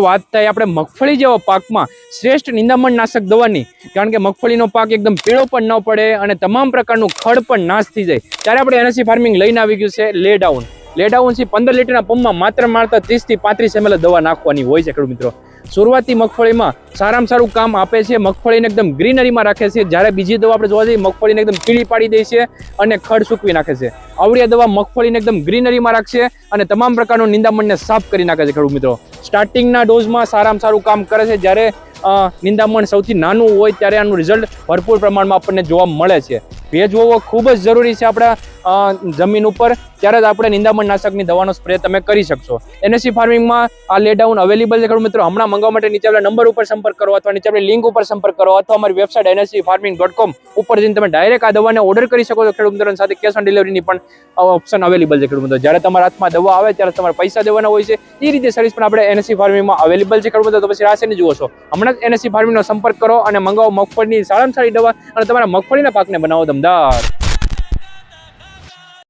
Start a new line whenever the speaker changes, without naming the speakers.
વાત થાય આપણે મગફળી જેવા પાકમાં શ્રેષ્ઠ નિંદામણ નાશક દવાની, કારણ કે મગફળીનો પાક એકદમ પીળો પણ ન પડે અને તમામ પ્રકારનું ખડ પણ નાશ થઈ જાય, ત્યારે આપણે NSC ફાર્મિંગ લઈને આવી ગયું છે લેડાઉન. લેડાઉન થી 15 લીટરના પંપમાં માત્ર 30 થી 35 ml દવા નાખવાની હોય છે ખેડૂત મિત્રો. શરૂઆતી મગફળીમાં સારામાં સારું કામ આપે છે, મગફળીને એકદમ ગ્રીનરીમાં રાખે છે, જ્યારે બીજી દવા આપણે જોવા જઈએ મગફળીને એકદમ પીળી પાડી દે છે અને ખડ સૂકવી નાખે છે. આવડી દવા મગફળીને એકદમ ગ્રીનરીમાં રાખશે અને તમામ પ્રકારનું નિંદામણને સાફ કરી નાખે છે ખેડૂત મિત્રો. સ્ટાર્ટિંગના ડોઝમાં સારામાં સારું કામ કરે છે, જ્યારે નિંદામણ સૌથી નાનું હોય ત્યારે આનું રિઝલ્ટ ભરપૂર પ્રમાણમાં આપણને જોવા મળે છે. ભેજ હોવો ખૂબ જ જરૂરી છે આપણા જમીન ઉપર, ત્યારે જ આપણે નિંદામણ નાશકની દવાનો સ્પ્રે તમે કરી શકશો. NSC ફાર્મિંગમાં આ લેડાઉન અવેલેબલ છે ખેડૂત મિત્રો. હમણાં મંગાવવા માટે નીચે આપણા નંબર ઉપર સંપર્ક કરો અથવા નીચે આપણી લિંક ઉપર સંપર્ક કરો અથવા અમારી વેબસાઇટ nscfarming.com ઉપર જઈને તમે ડાયરેક્ટ આ દવાને ઓર્ડર કરી શકો છો ખેડૂત મિત્રો. સાથે કેશ ઓન ડિલિવરીની પણ ઓપ્શન અવેલેબલ છે ખેડૂત મિત્રો. જ્યારે તમારા હાથમાં દવા આવે ત્યારે તમારે પૈસા દેવાના હોય છે, એ રીતે સર્વિસ પણ આપણે NSC ફાર્મિંગમાં અવેલેબલ છે ખેડૂત મિત્રો. તો પછી રાશિને જુઓ છો, હમણાં જ NSC ફાર્મિંગનો સંપર્ક કરો અને મંગાવો મગફળીની સારામાં સારી દવા અને તમારા મગફળીના પાકને બનાવો દમદાર.